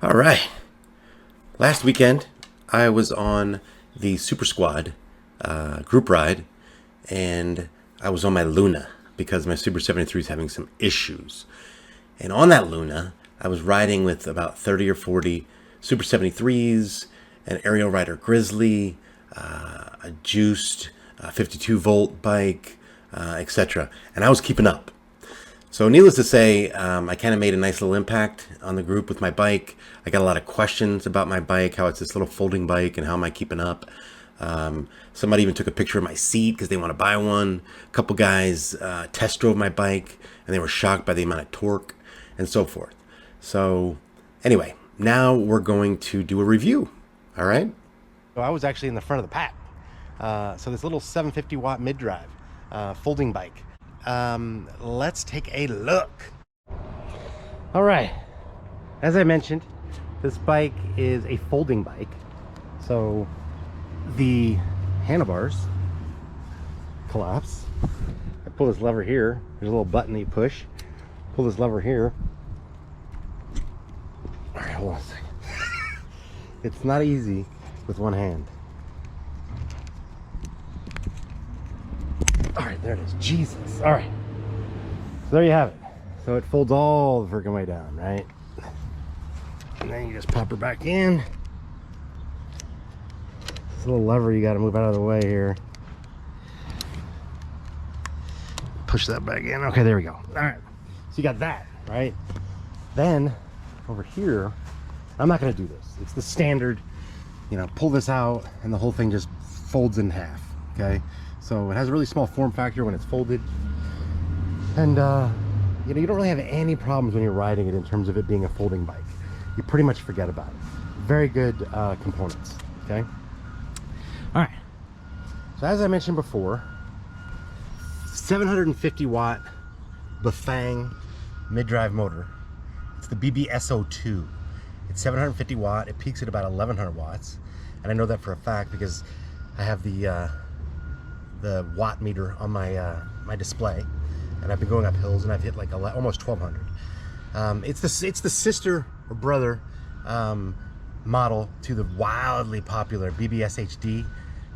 All right. Last weekend, I was on the Super Squad group ride, and I was on my Luna because my Super 73 is having some issues. And on that Luna, I was riding with about 30 or 40 Super 73s, an aerial rider Grizzly, a juiced 52 volt bike, etc. And I was keeping up. So needless to say, I kind of made a nice little impact on the group with my bike. I got a lot of questions about my bike, how it's this little folding bike and how am I keeping up. Somebody even took a picture of my seat because they want to buy one. A couple guys test drove my bike and they were shocked by the amount of torque and so forth. So anyway, now we're going to do a review. All right. So I was actually in the front of the pack. So this little 750 watt mid-drive folding bike. Let's take a look. All right, as I mentioned, this bike is a folding bike, so the handlebars collapse. I pull this lever here, there's a little button that you push, pull this lever here. All right, hold on a second. It's not easy with one hand. All right, there it is. Jesus. All right. So there you have it. So it folds all the freaking way down, right? And then you just pop her back in. This little lever you got to move out of the way here. Push that back in. Okay, there we go. All right. So you got that, right? Then over here, I'm not going to do this. It's the standard, you know, pull this out and the whole thing just folds in half, okay? So it has a really small form factor when it's folded, and you know, you don't really have any problems when you're riding it in terms of it being a folding bike. You pretty much forget about it. Very good components. Okay. All right. So as I mentioned before, 750 watt Bafang mid-drive motor. It's the BBS02. It's 750 watt. It peaks at about 1100 watts, and I know that for a fact because I have the watt meter on my my display, and I've been going up hills and I've hit like almost 1200. It's the sister or brother model to the wildly popular BBSHD.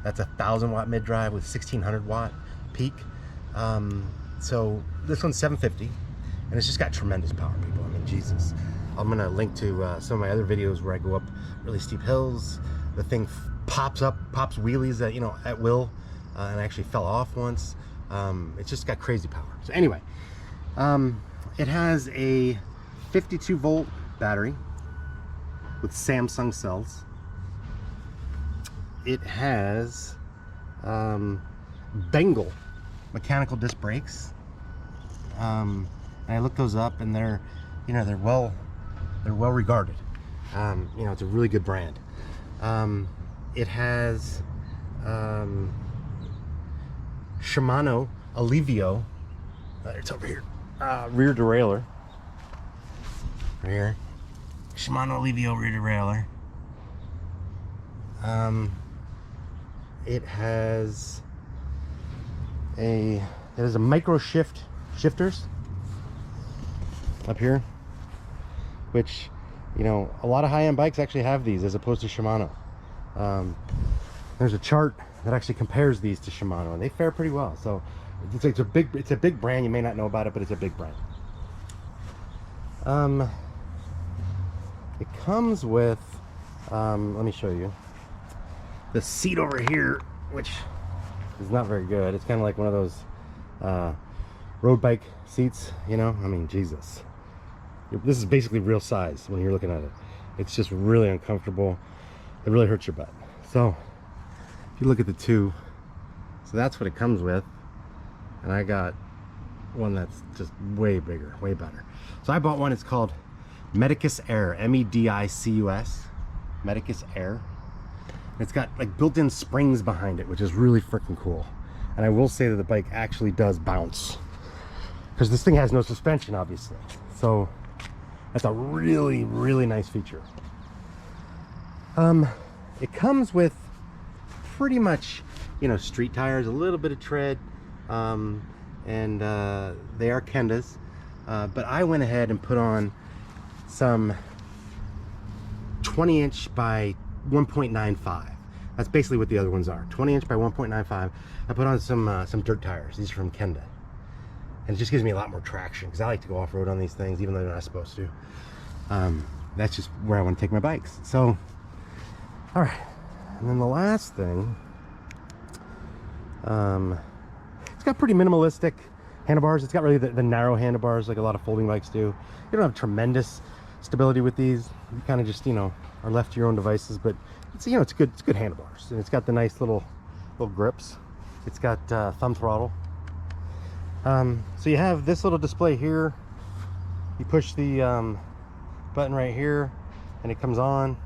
That's a 1000 watt mid drive with 1600 watt peak. So this one's 750, and it's just got tremendous power, people. I mean, Jesus. I'm gonna link to some of my other videos where I go up really steep hills. The thing pops wheelies at, you know, at will. And I actually fell off once. It's just got crazy power. So anyway, it has a 52 volt battery with Samsung cells. It has Bengal mechanical disc brakes. And I looked those up, and they're, you know, they're well regarded. You know, it's a really good brand. It has Shimano Alivio, it's over here, rear derailleur, right here, Shimano Alivio rear derailleur. It has a micro shifters up here, which, you know, a lot of high-end bikes actually have these as opposed to Shimano. There's a chart that actually compares these to Shimano, and they fare pretty well. So it's a big brand. You may not know about it, but it's a big brand. It comes with let me show you the seat over here, which is not very good. It's kind of like one of those road bike seats, you know. I mean, Jesus, this is basically real size when you're looking at it. It's just really uncomfortable. It really hurts your butt. So if you look at the two, so that's what it comes with, and I got one that's just way bigger, way better. So I bought one. It's called Medicus Air, M-E-D-I-C-U-S, Medicus Air. It's got like built-in springs behind it, which is really freaking cool. And I will say that the bike actually does bounce, because this thing has no suspension, obviously. So that's a really, really nice feature. It comes with pretty much, you know, street tires, a little bit of tread, and they are Kendas, but I went ahead and put on some 20 inch by 1.95. That's basically what the other ones are. 20 inch by 1.95. I put on some dirt tires. These are from Kenda. And it just gives me a lot more traction because I like to go off-road on these things even though they're not supposed to. That's just where I want to take my bikes. So, all right. And then the last thing, it's got pretty minimalistic handlebars. It's got really the narrow handlebars like a lot of folding bikes do. You don't have tremendous stability with these. You kind of just, you know, are left to your own devices, but it's, you know, it's good handlebars. And it's got the nice little grips. It's got thumb throttle. So you have this little display here. You push the button right here and it comes on.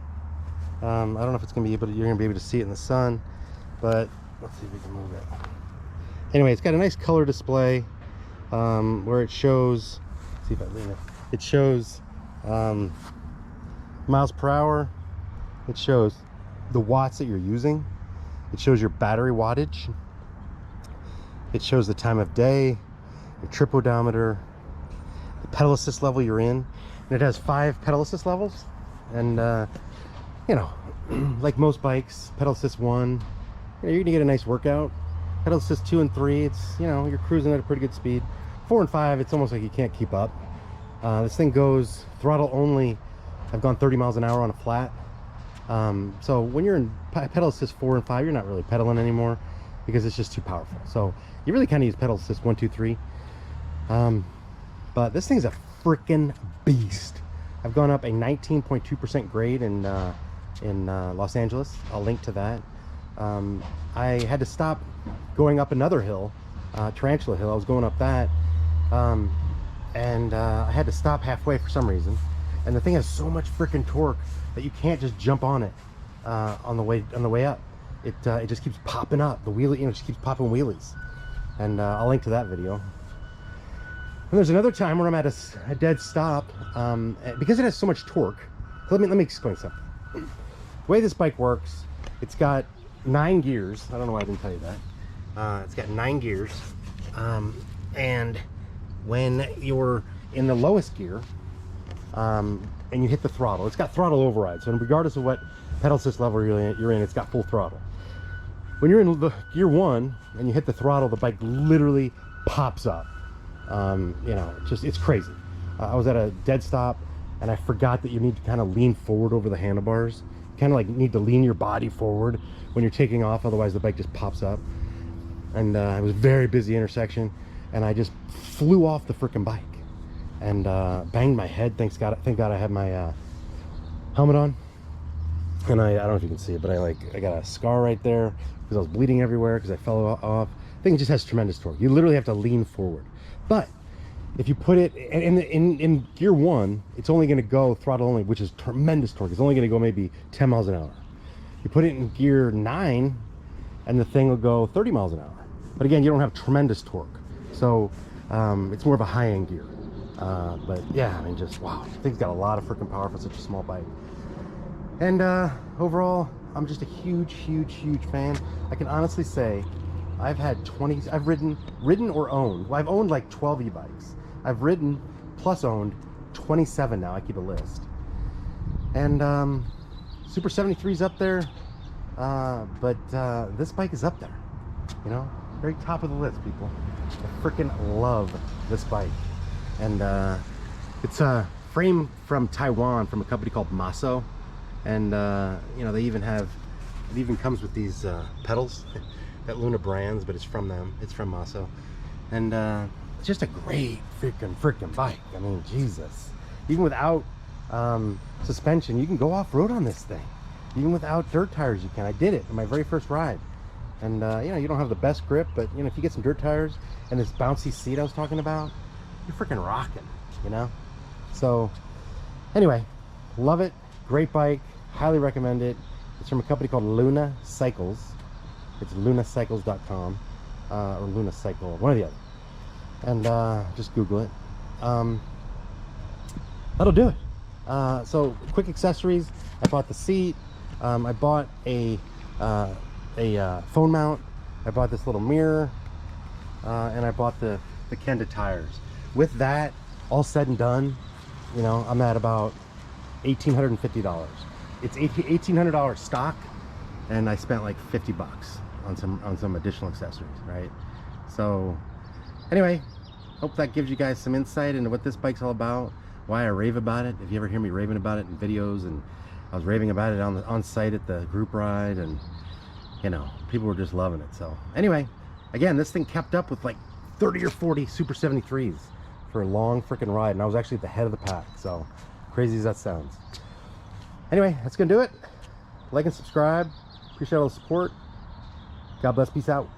I don't know if it's gonna be able to, you're gonna be able to see it in the sun, but let's see if we can move it. Anyway, it's got a nice color display where it shows, let's see if I lean it. It shows miles per hour. It shows the watts that you're using. It shows your battery wattage. It shows the time of day, your trip odometer, the pedal assist level you're in. And it has 5 pedal assist levels. And, you know, like most bikes, pedal assist 1, you know, you're gonna get a nice workout. Pedal assist 2 and 3, it's, you know, you're cruising at a pretty good speed. 4 and 5, it's almost like you can't keep up. This thing goes throttle only. I've gone 30 miles an hour on a flat. So when you're in pedal assist 4 and 5, you're not really pedaling anymore because it's just too powerful. So you really kind of use pedal assist 1, 2, 3. But this thing's a freaking beast. I've gone up a 19.2% grade in Los Angeles. I'll link to that. I had to stop going up another hill, Tarantula Hill. I was going up that, and I had to stop halfway for some reason. And the thing has so much freaking torque that you can't just jump on it on the way up. It just keeps popping up. The wheelie, you know, just keeps popping wheelies. And I'll link to that video. And there's another time where I'm at a dead stop because it has so much torque. Let me explain something. The way this bike works, it's got 9 gears. I don't know why I didn't tell you that. It's got 9 gears, and when you're in the lowest gear and you hit the throttle, it's got throttle override. So regardless of what pedal assist level you're in, it's got full throttle. When you're in the gear 1 and you hit the throttle, the bike literally pops up. You know, it's crazy. I was at a dead stop and I forgot that you need to kind of lean forward over the handlebars. You kind of like need to lean your body forward when you're taking off, otherwise the bike just pops up. And it was a very busy intersection and I just flew off the freaking bike and banged my head. Thank God I had my helmet on. And I don't know if you can see it, but I got a scar right there because I was bleeding everywhere because I fell off. The thing just has tremendous torque. You literally have to lean forward. But if you put it in gear 1, it's only going to go throttle only, which is tremendous torque. It's only going to go maybe 10 miles an hour. You put it in gear 9 and the thing will go 30 miles an hour. But again, you don't have tremendous torque. So it's more of a high-end gear. But yeah, I mean, just wow. The thing's got a lot of freaking power for such a small bike. And overall, I'm just a huge fan. I can honestly say I've ridden or owned. Well, I've owned like 12 e-bikes. I've ridden plus owned 27 now. I keep a list. And Super 73's up there. But this bike is up there. You know, very top of the list, people. I freaking love this bike. And it's a frame from Taiwan from a company called Maso. And you know, it even comes with these pedals that Luna brands, but it's from them. It's from Maso. And it's just a great freaking bike. I mean, Jesus. Even without suspension, you can go off-road on this thing. Even without dirt tires, you can. I did it on my very first ride. And you know, you don't have the best grip, but you know, if you get some dirt tires and this bouncy seat I was talking about, you're freaking rocking, you know? So anyway, love it. Great bike. Highly recommend it. It's from a company called Luna Cycles. It's lunacycles.com or Luna Cycle, one or the other. And just Google it. That'll do it. So quick accessories. I bought the seat. I bought a phone mount. I bought this little mirror, and I bought the Kenda tires. With that all said and done, you know, I'm at about $1,850. it's $1,800 stock, and I spent like 50 bucks on some additional accessories, right? So anyway, hope that gives you guys some insight into what this bike's all about, why I rave about it. If you ever hear me raving about it in videos, and I was raving about it on site at the group ride, and you know, people were just loving it. So anyway, again, this thing kept up with like 30 or 40 Super 73s for a long freaking ride, and I was actually at the head of the pack. So crazy as that sounds. Anyway, that's gonna do it. Like and subscribe. Appreciate all the support. God bless. Peace out.